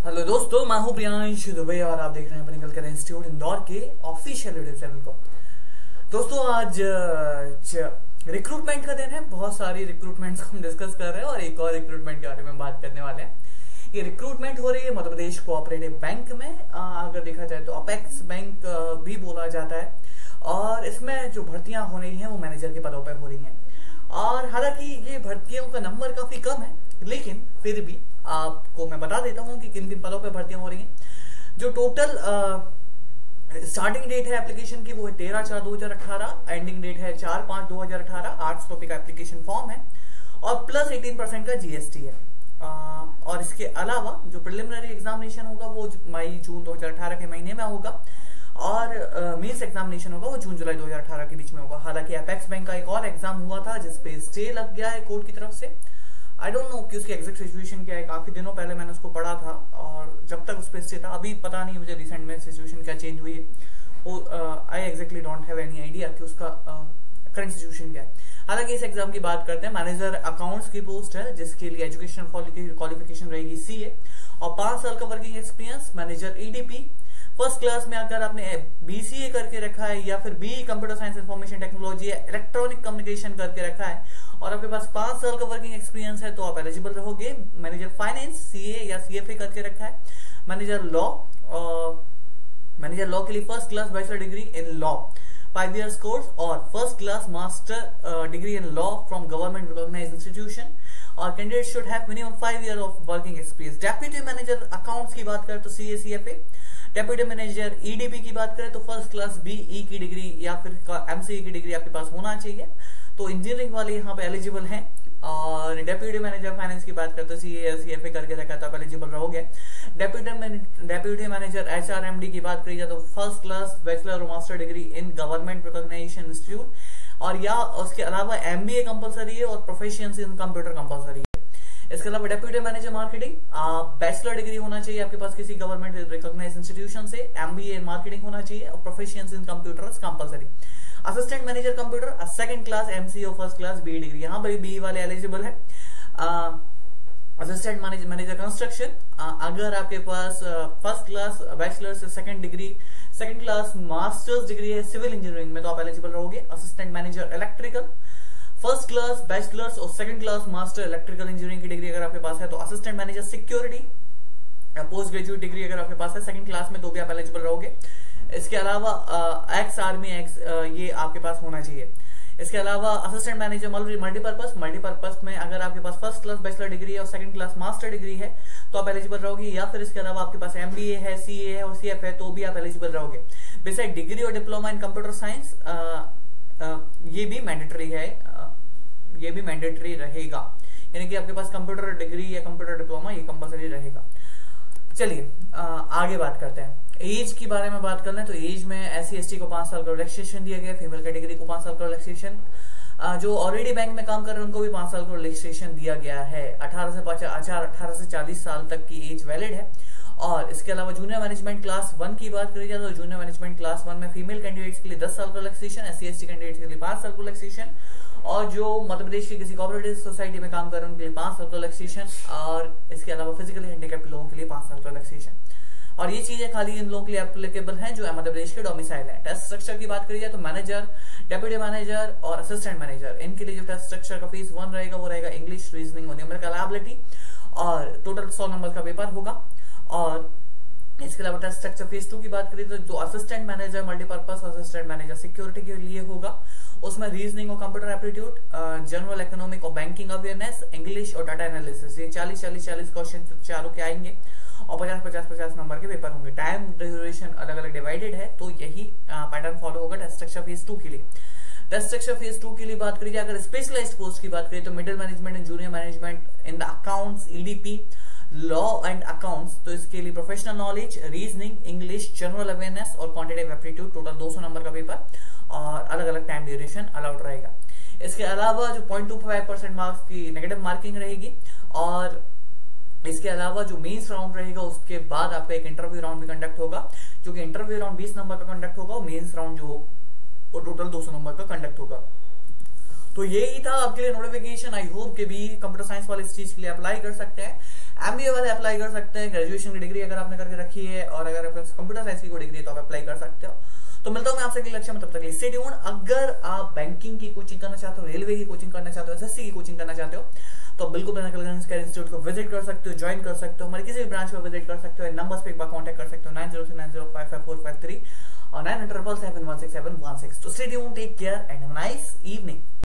Hello दोस्तों, मैं हूं प्रियांश दुबे और आप देख रहे हैं अपने करियर इंस्टीट्यूट इंदौर के ऑफिशियल यूट्यूब चैनल को। दोस्तों, आज रिक्रूटमेंट का दिन है। बहुत सारी रिक्रूटमेंट्स को हम डिस्कस कर रहे हैं और एक और रिक्रूटमेंट के बारे में बात करने वाले हैं। ये रिक्रूटमेंट हो रही है मध्य प्रदेश कोऑपरेटिव बैंक में। अगर देखा जाए तो अपेक्स बैंक भी बोला जाता है और इसमें जो भर्तियां हो रही हैं वो मैनेजर के पदों पर हो रही हैं। और हालांकि ये भर्तियों का नंबर काफी कम है, लेकिन फिर भी आपको मैं बता देता हूं कि किन किन पदों पे भर्तियां हो रही हैं। जो टोटल स्टार्टिंग डेट है एप्लीकेशन की वो है 13/4/2018, एंडिंग डेट है 4/5/2018। 8 टॉपिक का एप्लीकेशन फॉर्म है और प्लस 18% का जीएसटी है। और इसके अलावा जो प्रिलिमिनरी एग्जामिनेशन होगा वो मई-जून 2018 के महीने में होगा और मेंस एग्जामिनेशन होगा वो जून-जुलाई 2018 के बीच में होगा। हालांकि अपेक्स बैंक का एक और एग्जाम हुआ था जिसपे स्टे लग गया है कोर्ट की तरफ से। आई डोंट नो कि उसकी एग्जैक्ट सिचुएशन क्या है। काफी दिनों पहले मैंने उसको पढ़ा था और जब तक उस पर स्टे था, अभी पता नहीं मुझे रिसेंट में सिचुएशन क्या चेंज हुई है। आई exactly don't have any idea कि उसका करंट सिचुएशन क्या है। हालांकि इस एग्जाम की बात करते हैं, मैनेजर अकाउंट्स की पोस्ट है जिसके लिए एजुकेशनल क्वालिफिकेशन रहेगी सीए और 5 साल का working experience. Manager EDP first class में अगर आपने बीसीए करके रखा है या फिर B computer science information technology या इलेक्ट्रॉनिक कम्युनिकेशन करके रखा है और आपके पास 5 साल का वर्किंग एक्सपीरियंस है तो आप एलिजिबल रहोगे। मैनेजर फाइनेंस सीए या सीएफए करके रखा है। मैनेजर लॉ के लिए first class bachelor degree in law 5 years course और first class master degree in law from government recognised institution और candidate should have minimum 5 years of working experience. Deputy manager accounts की बात करें तो CA CFA. Deputy manager EDP की बात करें तो फर्स्ट क्लास बीई की डिग्री या फिर एमसीए की डिग्री आपके पास होना चाहिए। तो इंजीनियरिंग वाले यहाँ पे एलिजिबल हैं। और डेप्यूटी मैनेजर फाइनेंस की बात करते हैं सीए या सीएफए करके रखा तो आप एलिजिबल रहोगे। डेप्यूटी मैनेजर एचआरएमडी की बात करी जाए तो फर्स्ट क्लास बैचलर और master degree in government recognisation institute और या उसके अलावा एमबीए कंपलसरी है और प्रोफिशिएंसी इन कंप्यूटर कंपलसरी है। इसके अलावा deputy manager marketing bachelor degree होना चाहिए आपके पास किसी गवर्नमेंट रिकॉग्नाइज्ड इंस्टीट्यूशन से। एमबीए इन मार्केटिंग होना चाहिए और proficiency in computers compulsory. Assistant manager computer second class MCA और फर्स्ट क्लास बी डिग्री, यहाँ पर बी वाले एलिजिबल है। असिस्टेंट मैनेजर कंस्ट्रक्शन अगर आपके पास फर्स्ट क्लास बैचलर से सेकंड क्लास मास्टर्स डिग्री है सिविल इंजीनियरिंग में तो आप एलिजिबल रहोगे। Assistant manager electrical first class bachelors और second class master electrical engineering की डिग्री अगर आपके पास है तो assistant manager security post graduate degree अगर आपके पास है सेकंड क्लास में तो भी आप एलिजिबल रहोगे। इसके अलावा एक्स आर्मी ये आपके पास होना चाहिए। इसके अलावा असिस्टेंट मैनेजर मल्टीपर्पज में अगर आपके पास फर्स्ट क्लास बैचलर डिग्री है और सेकंड क्लास मास्टर डिग्री है तो आप एलिजिबल रहोगे। या फिर इसके अलावा आपके पास एमबीए है, सीए है और सीएफ है तो भी आप एलिजिबल रहोगे। बिसाइड डिग्री और डिप्लोमा इन कंप्यूटर साइंस ये भी मैंडेटरी है, ये भी मैंडेटरी रहेगा। यानी कि आपके पास कंप्यूटर डिग्री या कंप्यूटर डिप्लोमा ये कंपलसरी रहेगा। चलिए आगे बात करते हैं। एज की बारे में बात कर लें तो एज में एससी एसटी को 5 साल का रिलैक्सेशन दिया गया। फीमेल कैटेगरी को 5 साल का रिलैक्सेशन। जो ऑलरेडी बैंक में काम कर रहे हैं उनको भी 5 साल का रिलैक्सेशन दिया गया है। 18 से 40 साल तक की एज वैलिड है। और इसके अलावा जूनियर मैनेजमेंट क्लास 1 की बात करी जाए तो जूनियर मैनेजमेंट क्लास 1 में फीमेल कैंडिडेट्स के लिए 10 साल का रिलैक्सेशन, एससी एसटी कैंडिडेट्स के लिए 5 साल का रिलैक्सेशन और जो मध्य प्रदेश की किसी कोऑपरेटिव सोसाइटी में काम कर रहे हैं उनके लिए 5 साल का रिलैक्सेशन और इसके अलावा फिजिकली हैंडिकैप्ड लोगों के लिए 5 साल का रिलैक्सेशन। और ये चीजें खाली इन लोगों के लिए एप्लीकेबल हैं जो मध्य प्रदेश के डोमिसाइल है। टेस्ट स्ट्रक्चर की बात करी जाए तो मैनेजर, डेप्यूटी मैनेजर और असिस्टेंट मैनेजर इनके लिए जो टेस्ट स्ट्रक्चर का फीस 1 रहेगा वो रहेगा इंग्लिश, रीजनिंग और न्यूमेरिकल एबिलिटी और टोटल 100 नंबर का पेपर होगा। और इसके अलावा टेस्ट स्ट्रक्चर फेज 2 की बात करें तो जो assistant manager multipurpose assistant manager security के लिए होगा उसमें रीजनिंग और कंप्यूटर एप्टीट्यूड, जनरल इकोनॉमिक और बैंकिंग अवेयरनेस, इंग्लिश और डाटा एनालिसिस ये 40 क्वेश्चन चारों के आएंगे और 50 नंबर के पेपर होंगे। टाइम ड्यूरेशन अलग अलग डिवाइडेड है तो यही पैटर्न फॉलो होगा टेस्ट स्ट्रक्चर फेज 2 के लिए। टेस्ट स्ट्रक्चर फेज 2 के लिए बात करी जाए अगर स्पेशलाइज्ड पोस्ट की बात करें तो middle management and junior management in the accounts, EDP, law and accounts तो इसके लिए professional knowledge, reasoning, English, general awareness और क्वांटिटेटिव एप्टीट्यूड टोटल 200 नंबर का पेपर और अलग अलग टाइम ड्यूरेशन अलाउड रहेगा। इसके अलावा जो 0.25% मार्क्स की नेगेटिव मार्किंग रहेगी और इसके अलावा जो मेंस राउंड रहेगा उसके बाद आपका एक इंटरव्यू राउंड भी कंडक्ट होगा जो कि इंटरव्यू राउंड 20 नंबर का कंडक्ट होगा और मेंस राउंड जो वो टोटल 200 नंबर का कंडक्ट होगा। तो यही था आपके लिए नोटिफिकेशन। आई होप कि भी कंप्यूटर साइंस वाले इस चीज के लिए अप्लाई कर सकते हैं, एमबीए वाले अप्लाई कर सकते हैं, ग्रेजुएशन की डिग्री अगर आपने करके रखी है और अगर आपके कंप्यूटर साइंस की कोई डिग्री है तो आप अप्लाई कर सकते हो। तो मिलता हूं मैं आपसे अगले लेक्चर में, तब तक स्टे ट्यून्ड। अगर आप बैंकिंग की कोचिंग करना चाहते हो, रेलवे की कोचिंग करना चाहते हो, एसएससी की कोचिंग करना चाहते हो, तो बिल्कुल पिनाकल इंस्टीट्यूट को विजिट कर सकते हो, ज्वाइन कर सकते हो, हमारे किसी भी ब्रांच में विजिट कर सकते हो। नंबर्स पे एक बार कांटेक्ट कर सकते हो 9039055453 और 9077716716। तो stay tuned, take care and have a nice evening.